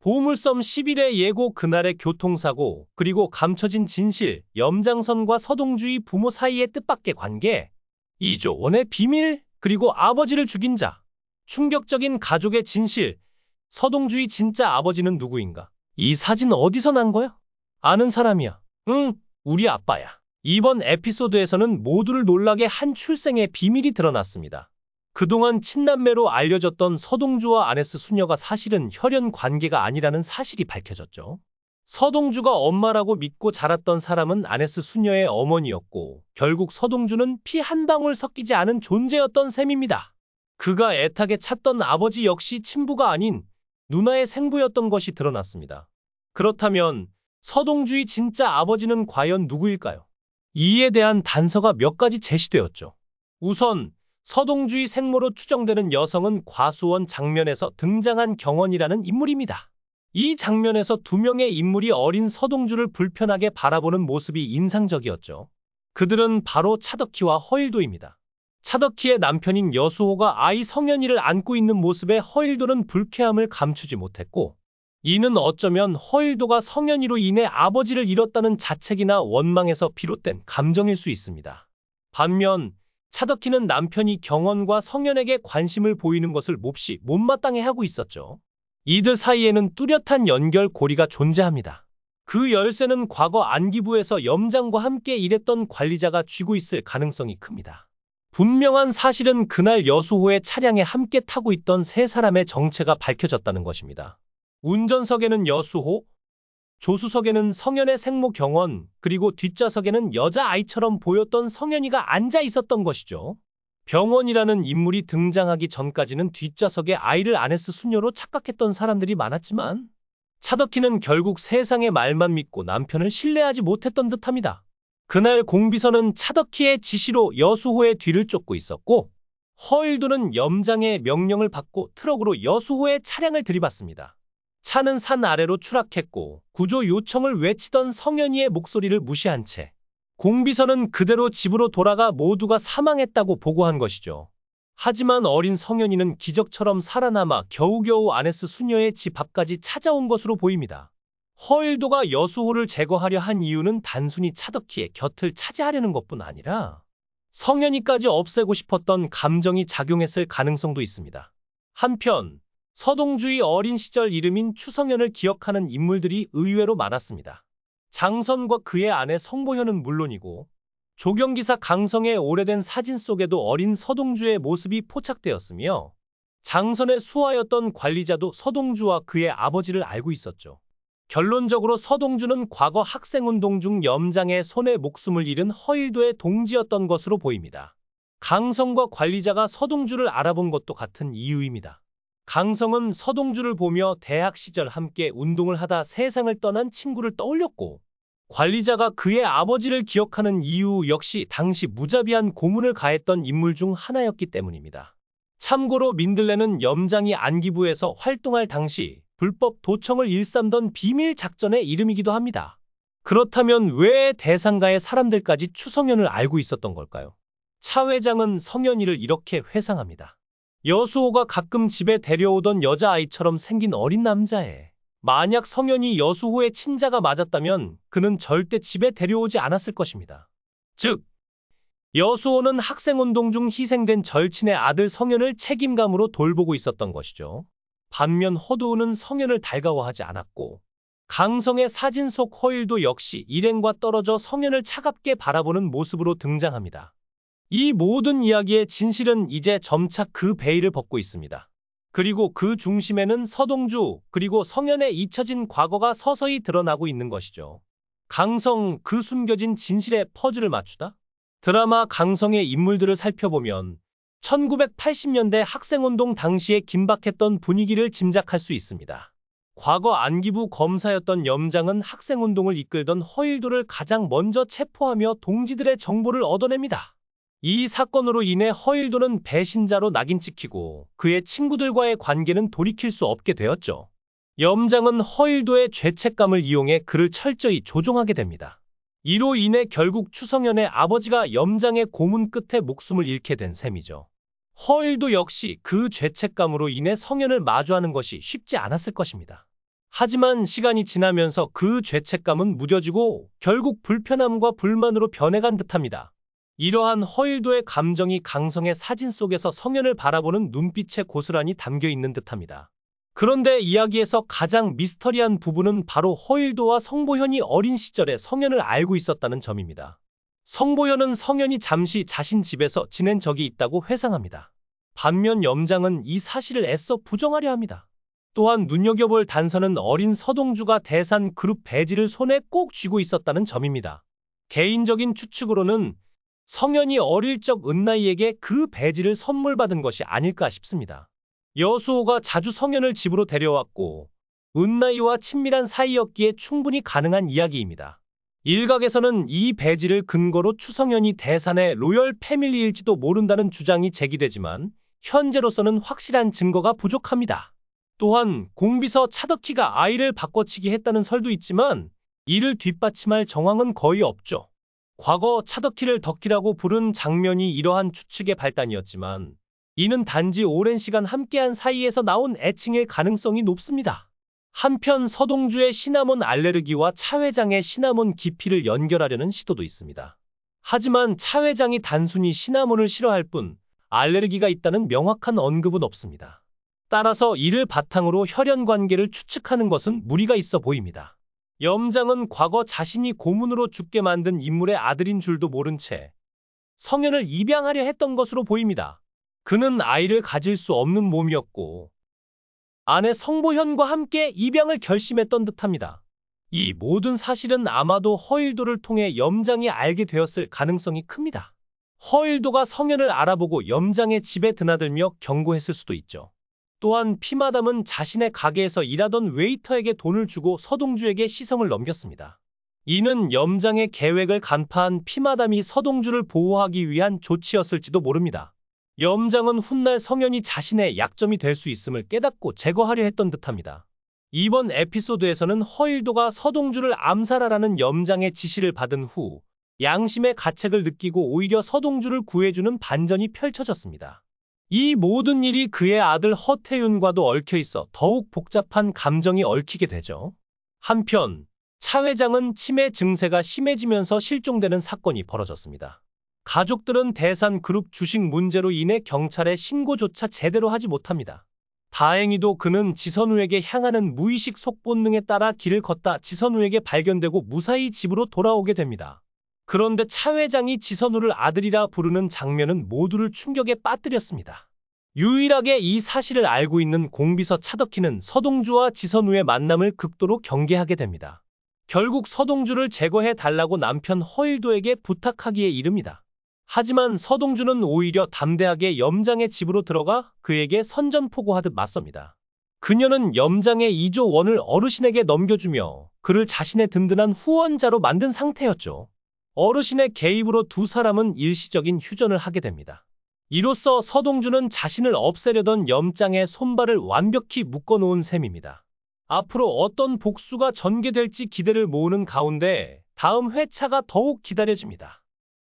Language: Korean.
보물섬 10일의 예고 그날의 교통사고, 그리고 감춰진 진실, 염장선과 서동주의 부모 사이의 뜻밖의 관계, 이조원의 비밀, 그리고 아버지를 죽인 자, 충격적인 가족의 진실, 서동주의 진짜 아버지는 누구인가? 이 사진 어디서 난 거야? 아는 사람이야. 응, 우리 아빠야. 이번 에피소드에서는 모두를 놀라게 한 출생의 비밀이 드러났습니다. 그동안 친남매로 알려졌던 서동주와 아네스 수녀가 사실은 혈연 관계가 아니라는 사실이 밝혀졌죠. 서동주가 엄마라고 믿고 자랐던 사람은 아네스 수녀의 어머니였고, 결국 서동주는 피 한 방울 섞이지 않은 존재였던 셈입니다. 그가 애타게 찾던 아버지 역시 친부가 아닌 누나의 생부였던 것이 드러났습니다. 그렇다면 서동주의 진짜 아버지는 과연 누구일까요? 이에 대한 단서가 몇 가지 제시되었죠. 우선 서동주의 생모로 추정되는 여성은 과수원 장면에서 등장한 경원이라는 인물입니다. 이 장면에서 두 명의 인물이 어린 서동주를 불편하게 바라보는 모습이 인상적이었죠. 그들은 바로 차덕희와 허일도입니다. 차덕희의 남편인 여수호가 아이 성현이를 안고 있는 모습에 허일도는 불쾌함을 감추지 못했고, 이는 어쩌면 허일도가 성현이로 인해 아버지를 잃었다는 자책이나 원망에서 비롯된 감정일 수 있습니다. 반면 차덕희는 남편이 경원과 성현에게 관심을 보이는 것을 몹시 못마땅해하고 있었죠. 이들 사이에는 뚜렷한 연결고리가 존재합니다. 그 열쇠는 과거 안기부에서 염장과 함께 일했던 관리자가 쥐고 있을 가능성이 큽니다. 분명한 사실은 그날 여수호의 차량에 함께 타고 있던 세 사람의 정체가 밝혀졌다는 것입니다. 운전석에는 여수호, 조수석에는 성현의 생모 경원, 그리고 뒷좌석에는 여자아이처럼 보였던 성현이가 앉아 있었던 것이죠. 병원이라는 인물이 등장하기 전까지는 뒷좌석에 아이를 아네스 수녀로 착각했던 사람들이 많았지만, 차덕희는 결국 세상의 말만 믿고 남편을 신뢰하지 못했던 듯합니다. 그날 공비서는 차덕희의 지시로 여수호의 뒤를 쫓고 있었고, 허일도는 염장의 명령을 받고 트럭으로 여수호의 차량을 들이받습니다. 차는 산 아래로 추락했고, 구조 요청을 외치던 성현이의 목소리를 무시한 채 공비서는 그대로 집으로 돌아가 모두가 사망했다고 보고한 것이죠. 하지만 어린 성현이는 기적처럼 살아남아 겨우겨우 아네스 수녀의 집 앞까지 찾아온 것으로 보입니다. 허일도가 여수호를 제거하려 한 이유는 단순히 차덕희의 곁을 차지하려는 것뿐 아니라 성현이까지 없애고 싶었던 감정이 작용했을 가능성도 있습니다. 한편 서동주의 어린 시절 이름인 추성현을 기억하는 인물들이 의외로 많았습니다. 장선과 그의 아내 성보현은 물론이고, 조경기사 강성의 오래된 사진 속에도 어린 서동주의 모습이 포착되었으며, 장선의 수하였던 관리자도 서동주와 그의 아버지를 알고 있었죠. 결론적으로 서동주는 과거 학생운동 중 염장의 손에 목숨을 잃은 허일도의 동지였던 것으로 보입니다. 강성과 관리자가 서동주를 알아본 것도 같은 이유입니다. 강성은 서동주를 보며 대학 시절 함께 운동을 하다 세상을 떠난 친구를 떠올렸고, 관리자가 그의 아버지를 기억하는 이유 역시 당시 무자비한 고문을 가했던 인물 중 하나였기 때문입니다. 참고로 민들레는 염장이 안기부에서 활동할 당시 불법 도청을 일삼던 비밀 작전의 이름이기도 합니다. 그렇다면 왜 대상가의 사람들까지 추성현을 알고 있었던 걸까요? 차 회장은 성현이를 이렇게 회상합니다. 여수호가 가끔 집에 데려오던 여자아이처럼 생긴 어린 남자애. 만약 성현이 여수호의 친자가 맞았다면 그는 절대 집에 데려오지 않았을 것입니다. 즉, 여수호는 학생운동 중 희생된 절친의 아들 성현을 책임감으로 돌보고 있었던 것이죠. 반면 허도우는 성현을 달가워하지 않았고, 강성의 사진 속 허일도 역시 일행과 떨어져 성현을 차갑게 바라보는 모습으로 등장합니다. 이 모든 이야기의 진실은 이제 점차 그 베일을 벗고 있습니다. 그리고 그 중심에는 서동주, 그리고 성현의 잊혀진 과거가 서서히 드러나고 있는 것이죠. 강성, 그 숨겨진 진실의 퍼즐을 맞추다? 드라마 강성의 인물들을 살펴보면 1980년대 학생운동 당시에 긴박했던 분위기를 짐작할 수 있습니다. 과거 안기부 검사였던 염장은 학생운동을 이끌던 허일도를 가장 먼저 체포하며 동지들의 정보를 얻어냅니다. 이 사건으로 인해 허일도는 배신자로 낙인 찍히고 그의 친구들과의 관계는 돌이킬 수 없게 되었죠. 염장은 허일도의 죄책감을 이용해 그를 철저히 조종하게 됩니다. 이로 인해 결국 추성현의 아버지가 염장의 고문 끝에 목숨을 잃게 된 셈이죠. 허일도 역시 그 죄책감으로 인해 성현을 마주하는 것이 쉽지 않았을 것입니다. 하지만 시간이 지나면서 그 죄책감은 무뎌지고 결국 불편함과 불만으로 변해간 듯합니다. 이러한 허일도의 감정이 강성의 사진 속에서 성현을 바라보는 눈빛에 고스란히 담겨 있는 듯합니다. 그런데 이야기에서 가장 미스터리한 부분은 바로 허일도와 성보현이 어린 시절에 성현을 알고 있었다는 점입니다. 성보현은 성현이 잠시 자신 집에서 지낸 적이 있다고 회상합니다. 반면 염장은 이 사실을 애써 부정하려 합니다. 또한 눈여겨볼 단서는 어린 서동주가 대산 그룹 배지를 손에 꼭 쥐고 있었다는 점입니다. 개인적인 추측으로는 성현이 어릴 적 은나이에게 그 배지를 선물 받은 것이 아닐까 싶습니다. 여수호가 자주 성현을 집으로 데려왔고 은나이와 친밀한 사이였기에 충분히 가능한 이야기입니다. 일각에서는 이 배지를 근거로 추성현이 대산의 로열 패밀리일지도 모른다는 주장이 제기되지만 현재로서는 확실한 증거가 부족합니다. 또한 공비서 차덕희가 아이를 바꿔치기 했다는 설도 있지만 이를 뒷받침할 정황은 거의 없죠. 과거 차덕희를 덕희라고 부른 장면이 이러한 추측의 발단이었지만 이는 단지 오랜 시간 함께한 사이에서 나온 애칭일 가능성이 높습니다. 한편 서동주의 시나몬 알레르기와 차 회장의 시나몬 기피를 연결하려는 시도도 있습니다. 하지만 차 회장이 단순히 시나몬을 싫어할 뿐 알레르기가 있다는 명확한 언급은 없습니다. 따라서 이를 바탕으로 혈연 관계를 추측하는 것은 무리가 있어 보입니다. 염장은 과거 자신이 고문으로 죽게 만든 인물의 아들인 줄도 모른 채 성현을 입양하려 했던 것으로 보입니다. 그는 아이를 가질 수 없는 몸이었고 아내 성보현과 함께 입양을 결심했던 듯합니다. 이 모든 사실은 아마도 허일도를 통해 염장이 알게 되었을 가능성이 큽니다. 허일도가 성현을 알아보고 염장의 집에 드나들며 경고했을 수도 있죠. 또한 피마담은 자신의 가게에서 일하던 웨이터에게 돈을 주고 서동주에게 시성을 넘겼습니다. 이는 염장의 계획을 간파한 피마담이 서동주를 보호하기 위한 조치였을지도 모릅니다. 염장은 훗날 성현이 자신의 약점이 될 수 있음을 깨닫고 제거하려 했던 듯합니다. 이번 에피소드에서는 허일도가 서동주를 암살하라는 염장의 지시를 받은 후 양심의 가책을 느끼고 오히려 서동주를 구해주는 반전이 펼쳐졌습니다. 이 모든 일이 그의 아들 허태윤과도 얽혀 있어 더욱 복잡한 감정이 얽히게 되죠. 한편 차 회장은 치매 증세가 심해지면서 실종되는 사건이 벌어졌습니다. 가족들은 대산그룹 주식 문제로 인해 경찰에 신고조차 제대로 하지 못합니다. 다행히도 그는 지선우에게 향하는 무의식 속본능에 따라 길을 걷다 지선우에게 발견되고 무사히 집으로 돌아오게 됩니다. 그런데 차 회장이 지선우를 아들이라 부르는 장면은 모두를 충격에 빠뜨렸습니다. 유일하게 이 사실을 알고 있는 공비서 차덕희는 서동주와 지선우의 만남을 극도로 경계하게 됩니다. 결국 서동주를 제거해 달라고 남편 허일도에게 부탁하기에 이릅니다. 하지만 서동주는 오히려 담대하게 염장의 집으로 들어가 그에게 선전포고하듯 맞섭니다. 그녀는 염장의 2조 원을 어르신에게 넘겨주며 그를 자신의 든든한 후원자로 만든 상태였죠. 어르신의 개입으로 두 사람은 일시적인 휴전을 하게 됩니다. 이로써 서동주는 자신을 없애려던 염장의 손발을 완벽히 묶어놓은 셈입니다. 앞으로 어떤 복수가 전개될지 기대를 모으는 가운데 다음 회차가 더욱 기다려집니다.